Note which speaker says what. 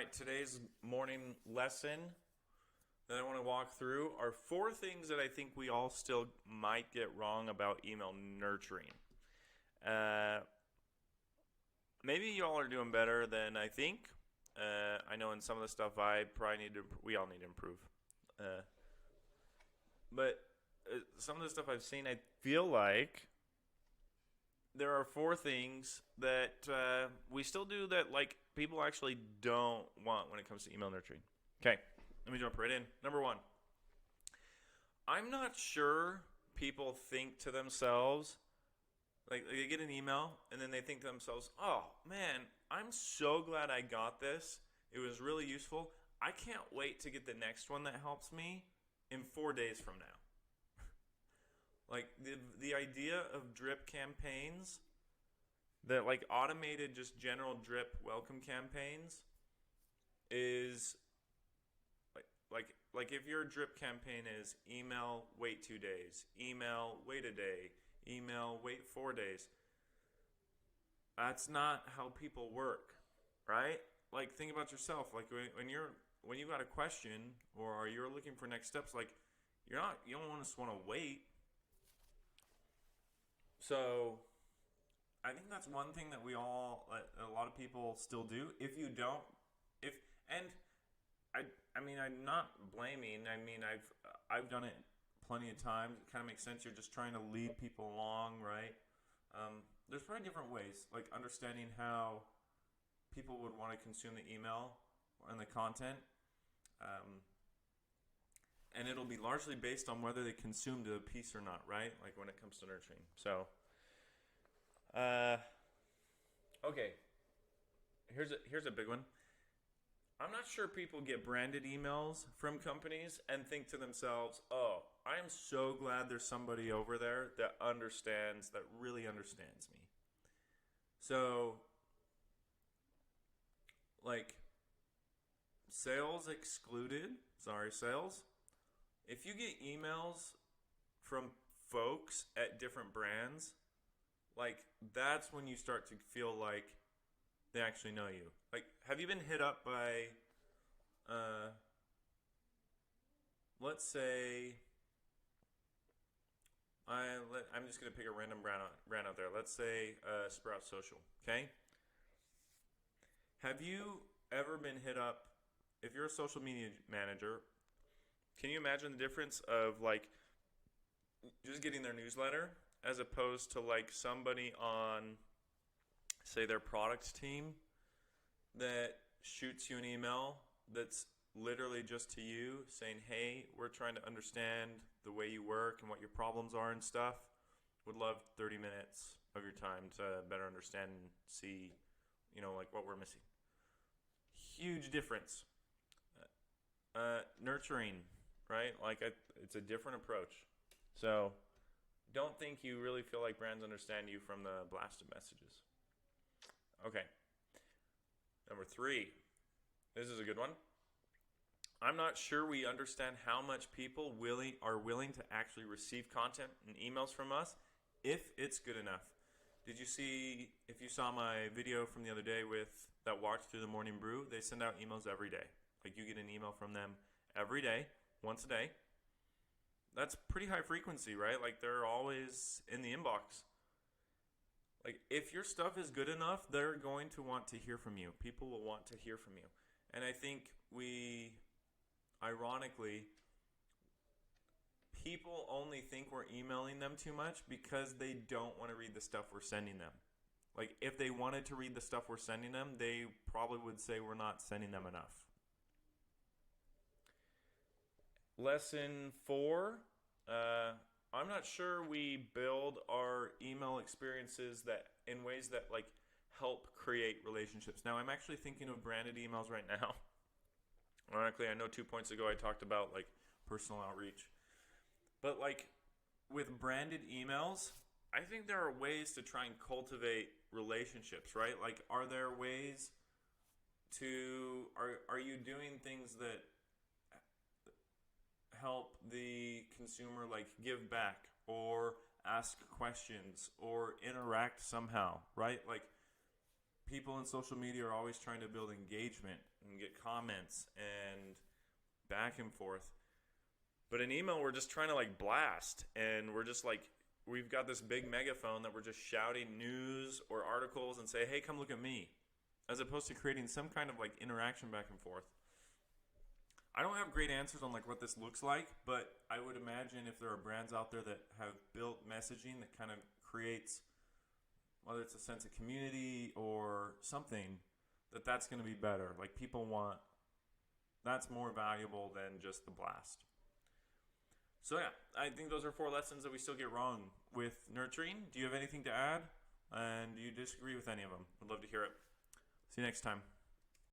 Speaker 1: right, today's morning lesson that I want to walk through are four things that I think we all still might get wrong about email nurturing. Uh, Maybe y'all are doing better than I think. I know in some of the stuff we all need to improve. Uh, but some of the stuff I've seen, I feel like there are four things that we still do that like people actually don't want when it comes to email nurturing. Okay, let me jump right in. Number one, I'm not sure people think to themselves, like they get an email and then they think to themselves, oh man, I'm so glad I got this. It was really useful. I can't wait to get the next one that helps me in 4 days from now. Like the idea of drip campaigns, that like automated just general drip welcome campaigns is like if your drip campaign is email wait 2 days, email wait a day, email wait 4 days. That's not how people work, right? Like think about yourself. Like when you got a question or you're looking for next steps, like you don't just want to wait. So I think that's one thing that a lot of people still do. If you don't, if and I mean, I'm not blaming. I mean, I've done it plenty of times. It kind of makes sense. You're just trying to lead people along, right? There's probably different ways, like understanding how people would want to consume the email and the content, and it'll be largely based on whether they consumed a piece or not, right? Like when it comes to nurturing. So. Okay. Here's a big one. I'm not sure people get branded emails from companies and think to themselves, "Oh, I am so glad there's somebody over there that really understands me." So, like, sales excluded. Sorry, sales. If you get emails from folks at different brands, like that's when you start to feel like they actually know you. Like, have you been hit up by, let's say, I'm just gonna pick a random brand out there. Let's say Sprout Social. Okay. Have you ever been hit up? If you're a social media manager, can you imagine the difference of like just getting their newsletter as opposed to like somebody on, say, their product team that shoots you an email that's literally just to you saying, hey, we're trying to understand the way you work and what your problems are and stuff. Would love 30 minutes of your time to better understand and see, like what we're missing. Huge difference. Nurturing, right? Like it's a different approach. So don't think you really feel like brands understand you from the blasted messages. Okay. Number 3. This is a good one. I'm not sure we understand how much people are willing to actually receive content and emails from us if it's good enough. If you saw my video from the other day with that Watch Through the Morning Brew, they send out emails every day. Like you get an email from them every day, once a day. That's pretty high frequency, right? Like they're always in the inbox. Like if your stuff is good enough, they're going to want to hear from you. People will want to hear from you. And I think ironically, people only think we're emailing them too much because they don't want to read the stuff we're sending them. Like if they wanted to read the stuff we're sending them, they probably would say we're not sending them enough. Lesson 4, I'm not sure we build our email experiences that in ways that like help create relationships. Now, I'm actually thinking of branded emails right now. Ironically, I know 2 points ago I talked about like personal outreach. But like with branded emails, I think there are ways to try and cultivate relationships, right? Like are there ways are you doing things that help the consumer like give back or ask questions or interact somehow, right? Like people in social media are always trying to build engagement. and get comments and back and forth. But in email, we're just trying to like blast, and we're just like, we've got this big megaphone that we're just shouting news or articles and say, hey, come look at me, as opposed to creating some kind of like interaction back and forth. I don't have great answers on like what this looks like, but I would imagine if there are brands out there that have built messaging that kind of creates, whether it's a sense of community or something, that's going to be better. Like people want, that's more valuable than just the blast. So yeah, I think those are 4 lessons that we still get wrong with nurturing. Do you have anything to add? And do you disagree with any of them? I'd love to hear it. See you next time.